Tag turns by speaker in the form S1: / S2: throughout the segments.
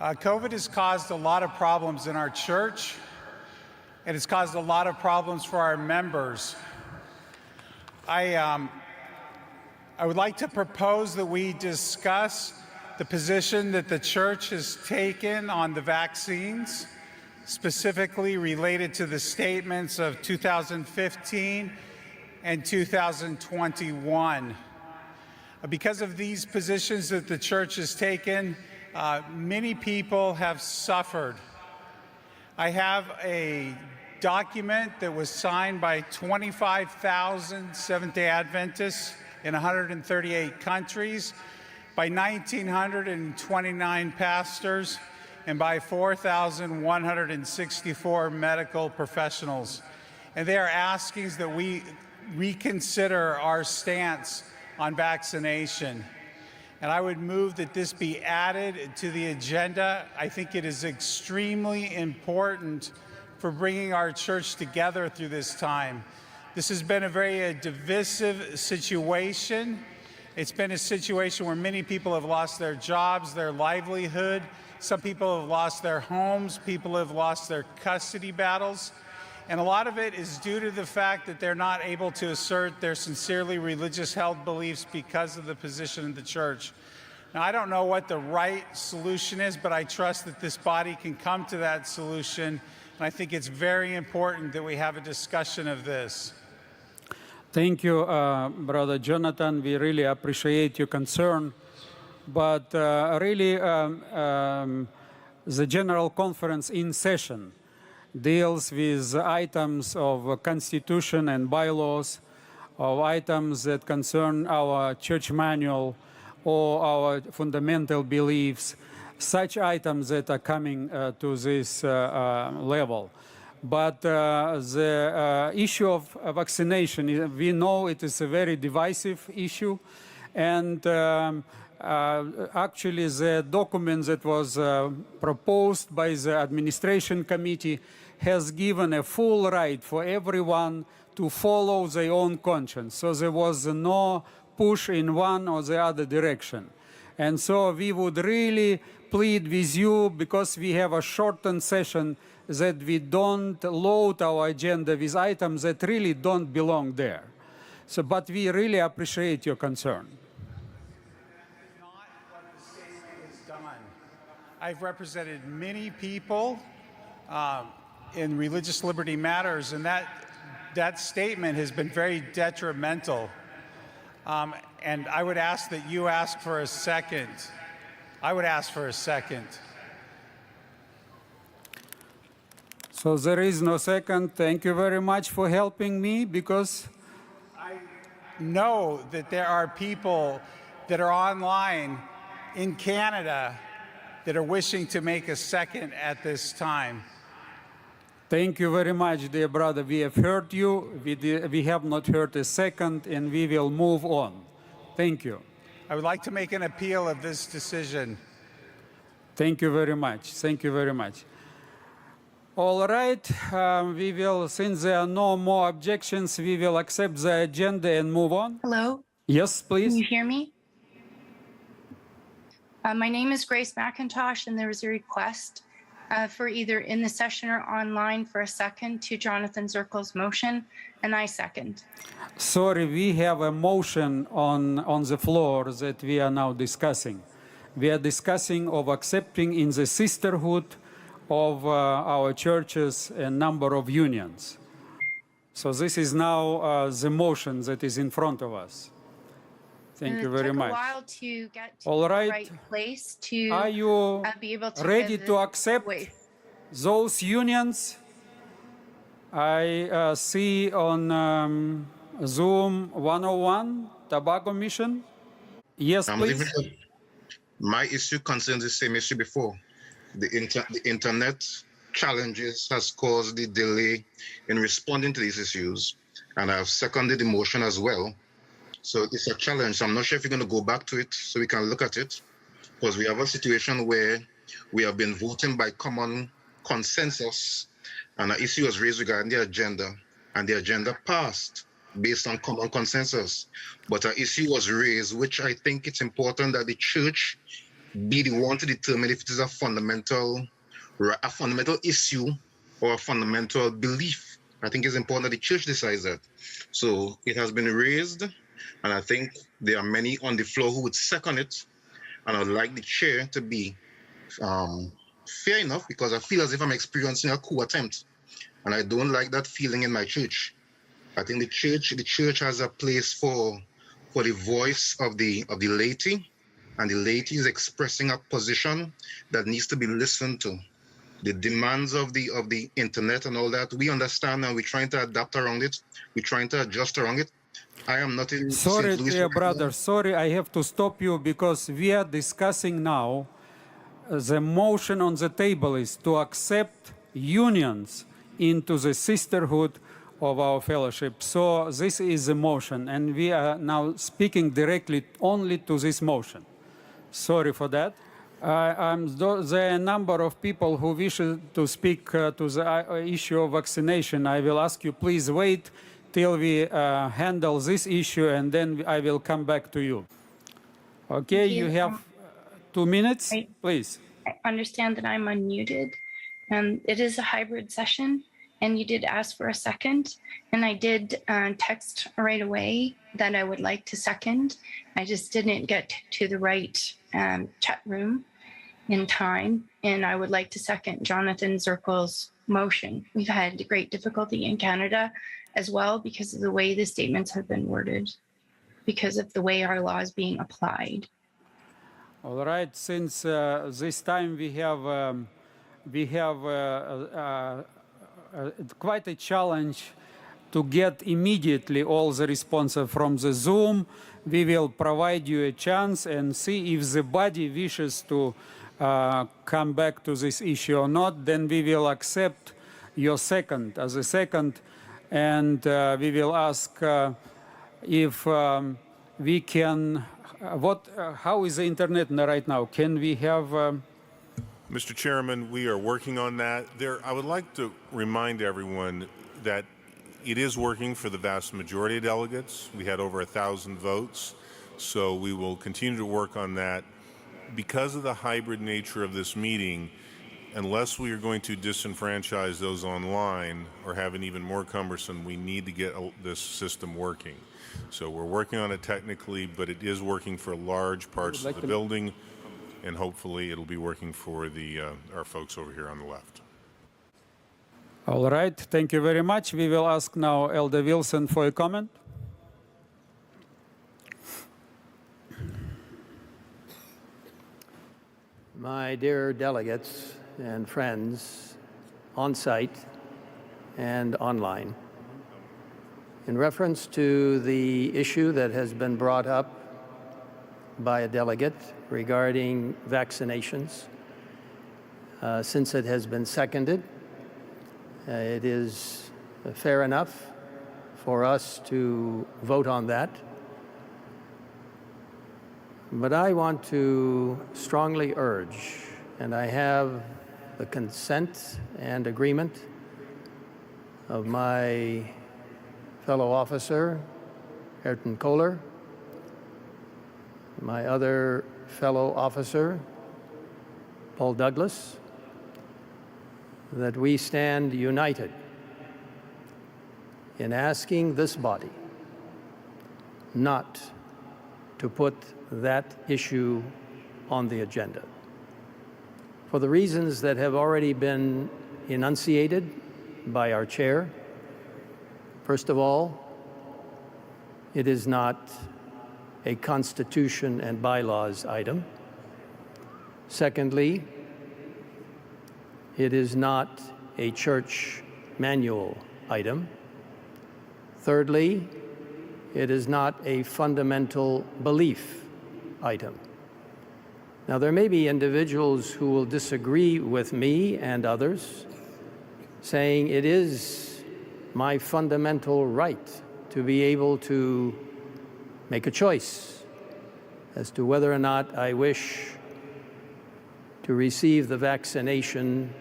S1: COVID has caused a lot of problems in our church, and it's caused a lot of problems for our members. I would like to propose that we discuss the position that the church has taken on the vaccines, specifically related to the statements of 2015 and 2021. Because of these positions that the church has taken, many people have suffered. I have a document that was signed by 25,000 Seventh-day Adventists in 138 countries, by 1,929 pastors, and by 4,164 medical professionals. And they are asking that we reconsider our stance on vaccination. And I would move that this be added to the agenda. I think it is extremely important for bringing our church together through this time. This has been a very divisive situation. It's been a situation where many people have lost their jobs, their livelihood. Some people have lost their homes. People have lost their custody battles. And a lot of it is due to the fact that they're not able to assert their sincerely religious held beliefs because of the position of the church. Now, I don't know what the right solution is, but I trust that this body can come to that solution. And I think it's very important that we have a discussion of this.
S2: Thank you, Brother Jonathan. We really appreciate your concern. But the General Conference in session deals with items of constitution and bylaws, of items that concern our church manual or our fundamental beliefs, such items that are coming to this level. But the issue of vaccination, we know it is a very divisive issue, and actually the document that was proposed by the administration committee has given a full right for everyone to follow their own conscience. So there was no push in one or the other direction. And so we would really plead with you, because we have a shortened session, that we don't load our agenda with items that really don't belong there. So, but we really appreciate your concern.
S1: That's not what the statement has done. I've represented many people in religious liberty matters, and that statement has been very detrimental. And I would ask that you ask for a second. I would ask for a second.
S2: So there is no second. Thank you very much for helping me, because
S1: I know that there are people that are online in Canada that are wishing to make a second at this time.
S2: Thank you very much, dear brother. We have heard you. We have not heard a second, and we will move on. Thank you.
S1: I would like to make an appeal of this decision.
S2: Thank you very much. Thank you very much. All right. We will, since there are no more objections, we will accept the agenda and move on.
S3: Hello?
S2: Yes, please.
S3: Can you hear me? My name is Grace McIntosh, and there was a request for either in the session or online for a second to Jonathan Zirkle's motion, and I second.
S2: Sorry, we have a motion on the floor that we are now discussing. We are discussing of accepting in the sisterhood of our churches a number of unions. So this is now the motion that is in front of us. Thank you very much.
S3: It took a while to get to
S2: All
S3: the
S2: right.
S3: right place to
S2: Are you
S3: be able to
S2: ready
S3: get
S2: to
S3: the
S2: accept
S3: way.
S2: those unions? I see on Zoom 101, Tobacco Mission. Yes, please.
S4: My issue concerns the same issue before. The internet challenges has caused the delay in responding to these issues, and I've seconded the motion as well. So it's a challenge. I'm not sure if you're going to go back to it so we can look at it, because we have a situation where we have been voting by common consensus, and an issue was raised regarding the agenda, and the agenda passed based on common consensus. But an issue was raised, which I think it's important that the church be the one to determine if it is a fundamental issue or a fundamental belief. I think it's important that the church decides that. So it has been raised, and I think there are many on the floor who would second it. And I'd like the chair to be fair enough, because I feel as if I'm experiencing a coup attempt, and I don't like that feeling in my church. I think the church has a place for the voice of the laity, and the laity is expressing a position that needs to be listened to. The demands of the internet and all that, we understand, and we're trying to adapt around it. We're trying to adjust around it. I am not in
S2: Sorry,
S4: St. Louis.
S2: dear brother, sorry, I have to stop you because we are discussing now. The motion on the table is to accept unions into the sisterhood of our fellowship. So this is the motion, and we are now speaking directly only to this motion. Sorry for that. There are a number of people who wish to speak to the issue of vaccination. I will ask you, please wait till we handle this issue, and then I will come back to you. Okay, you have 2 minutes, please.
S3: I understand that I'm unmuted, and it is a hybrid session, and you did ask for a second, and I did text right away that I would like to second. I just didn't get to the right chat room in time, and I would like to second Jonathan Zirkle's motion. We've had great difficulty in Canada as well because of the way the statements have been worded, because of the way our law is being applied.
S2: All right. Since this time we have quite a challenge to get immediately all the responses from the Zoom. We will provide you a chance and see if the body wishes to come back to this issue or not. Then we will accept your second as a second, and we will ask if we can. How is the internet right now? Can we have?
S5: Mr. Chairman, we are working on that. I would like to remind everyone that it is working for the vast majority of delegates. We had over 1,000 votes, so we will continue to work on that. Because of the hybrid nature of this meeting, unless we are going to disenfranchise those online or have an even more cumbersome, we need to get this system working. So we're working on it technically, but it is working for large parts of the building, and hopefully it'll be working for our folks over here on the left.
S2: All right, thank you very much. We will ask now Elder Wilson for a comment.
S6: My dear delegates and friends on site and online, in reference to the issue that has been brought up by a delegate regarding vaccinations, since it has been seconded, it is fair enough for us to vote on that. But I want to strongly urge, and I have the consent and agreement of my fellow officer, Ayrton Kohler, my other fellow officer, Paul Douglas, that we stand united in asking this body not to put that issue on the agenda, for the reasons that have already been enunciated by our chair. First of all, it is not a constitution and bylaws item. Secondly, it is not a church manual item. Thirdly, it is not a fundamental belief item. Now, there may be individuals who will disagree with me and others, saying it is my fundamental right to be able to make a choice as to whether or not I wish to receive the vaccination,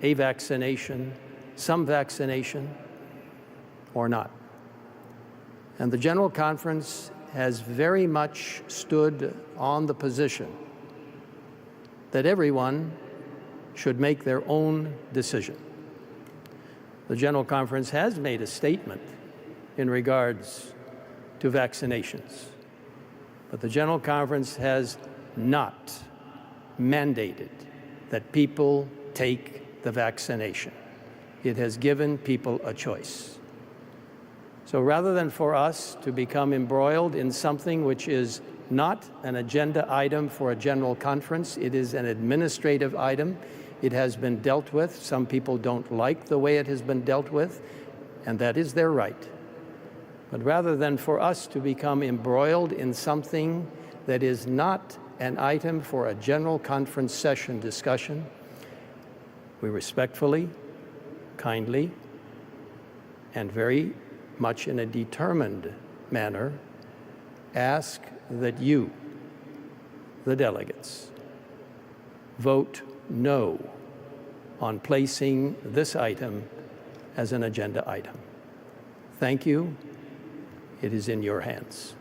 S6: a vaccination, some vaccination, or not. And the General Conference has very much stood on the position that everyone should make their own decision. The General Conference has made a statement in regards to vaccinations, but the General Conference has not mandated that people take the vaccination. It has given people a choice. So rather than for us to become embroiled in something which is not an agenda item for a General Conference, it is an administrative item. It has been dealt with. Some people don't like the way it has been dealt with, and that is their right. But rather than for us to become embroiled in something that is not an item for a General Conference session discussion, we respectfully, kindly, and very much in a determined manner ask that you, the delegates, vote no on placing this item as an agenda item. Thank you. It is in your hands.